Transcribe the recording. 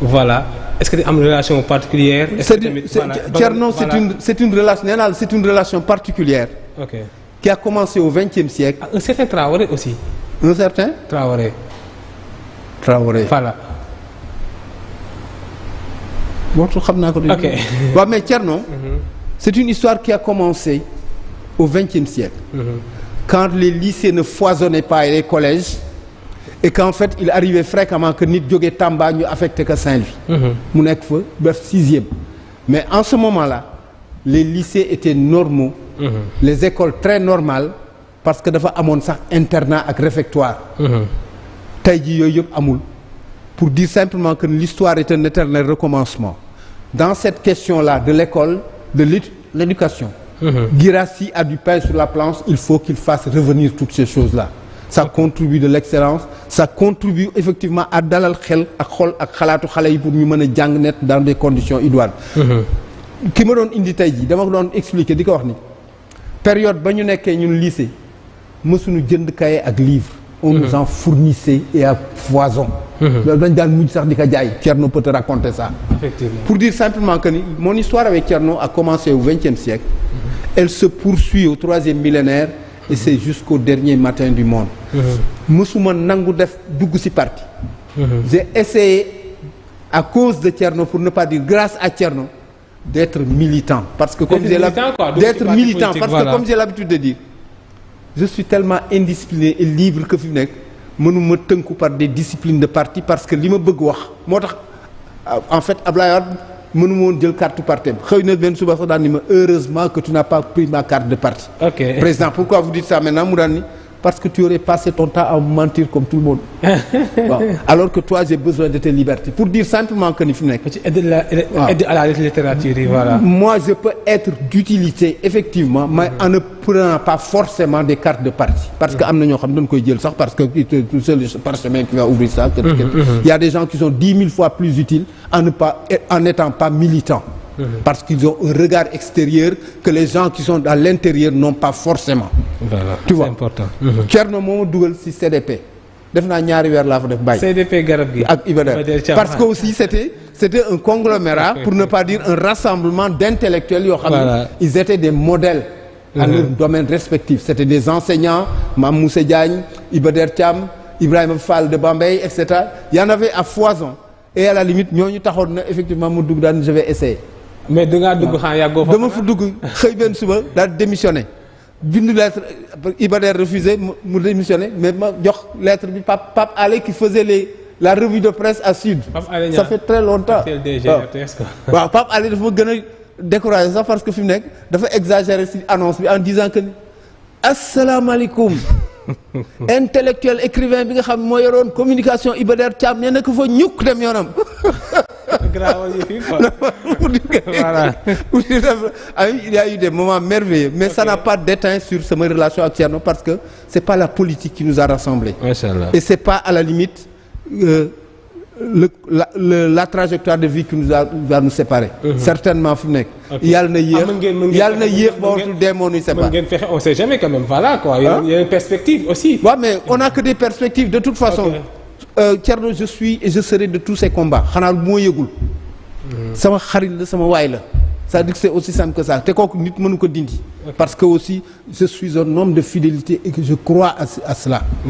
Voilà. Est-ce que tu as une relation particulière? C'est une relation, c'est une relation particulière. Okay. Qui a commencé au XXe siècle. Un certain Traoré aussi. Un certain Traoré. Voilà. Okay. Mais Tcherno, c'est une histoire qui a commencé au XXe siècle. Quand les lycées ne foisonnaient pas et les collèges. Et qu'en fait, il arrivait fréquemment que nit jóge Tamba ñu affecté que Saint-Louis. Mu nekk fa ba 6e. Mais en ce moment-là, les lycées étaient normaux, les écoles très normales, parce que dafa amoon sax internat ak réfectoire. Tey jii yooyu yëpp amul. Pour dire simplement que l'histoire est un éternel recommencement. Dans cette question-là de l'école, de l'éducation, Guirassy a du pain sur la planche, il faut qu'il fasse revenir toutes ces choses-là. Ça contribue de l'excellence, ça contribue effectivement à dalal xel ak xol ak xalaatu xale yi pour ñu mën a jàng net dans des conditions idoines. Ki ma doon indi tey jii dama ko doon expliquer di ko wax ni période ba ñu nekkee ñun lycée mësuñu jënd cahier ak livre. On nous en fournissait et à foison. Loolu dañ daan mujj sax di ko jaay. Thierno peut te raconter ça. Effectivement. Pour dire simplement que mon histoire avec Thierno a commencé au XXe siècle. Elle se poursuit au 3e millénaire. Et c'est jusqu'au dernier matin du monde. Musuma nangu def dugg ci parti. J'ai essayé à cause de Thierno, pour ne pas dire grâce à Thierno, d'être militant. Parce que comme j'ai l'habitude de dire, je suis tellement indiscipliné et libre que fi nekk mënuma tënku par des disciplines de parti parce que li ma bëgg wax moo tax en fait Ablaye Wade mënuma woon jël carte parti xëy na benn suba sax daan ni ma heureusement que tu n'as pas pris ma carte de parti. Okay. Président, pourquoi vous dites ça maintenant mu daan ni parce que tu aurais passé ton temps à mentir comme tout le monde. Bon. Alors que toi j'ai besoin de tes libertés. Pour dire simplement que ni fi nekk. Aide à la littérature, voilà. Moi je peux être d'utilité effectivement, mais en ne prenant pas forcément des cartes de parti. Parce que am na ñoo xam dañ koy jël sax parce que c'est le parchemin qui va ouvrir ça. Il y a des gens qui sont 10 000 fois plus utiles en n'étant pas militants. Parce qu'ils ont un regard extérieur que les gens qui sont à l'intérieur n'ont pas forcément. Voilà, tu vois, c'est important. Thierno moo ma dugal ci CDP def naa ñaari weer laa fa def bàyyi. CDP garab gi ak Ibader parce que aussi c'était un conglomérat pour ne pas dire un rassemblement d'intellectuels yoo xam ne ils étaient des modèles à leur domaine respectif. C'était des enseignants, Mame Moussa Diagne, Ibader Thiam, Ibrahima Fall de Bambey, etc. Il y en avait à foison et à la limite ñooñu taxoon na effectivement mu dugg daan je vais essayer. Mais dangaa dugg xanaa yàggoo fa. dama fa dugg xëy benn suba daal démissionné bind lettre Ibader refusé mu démissionné mais ma jox lettre bi Pape Alé qui faisait la revue de presse à Sud. Ça fait très longtemps. waaw Pape Alé dafa ma gën a découragé sax parce que fi mu nekk dafa exagéré ci annonce bi en disant que asalaamaaleykum intellectuel écrivain bi nga xam moo yoroon communication Ibader Thiam nee na ko fa ñukk dem yoonam. Voilà. Il y a eu des moments merveilleux, mais ça n'a pas d'éteint sur ma relation avec Thierno parce que c'est pas la politique qui nous a rassemblés. Et c'est pas à la limite la trajectoire de vie qui va nous séparer. Certainement fi mu nekk. Yàlla na yéex ba watul dee moo ñuy séparer. On sait jamais quand même, voilà quoi. Il y a une perspective aussi. Ouais, mais on n'a que des perspectives de toute façon. Thierno, je suis et je serai de tous ces combats. Xanaa moo yëgul. Sama xarit la sama waay la. C'est-à-dire que c'est aussi simple que ça. Te kooku nit mënu ko dindi. Parce que aussi je suis un homme de fidélité et que je crois à cela.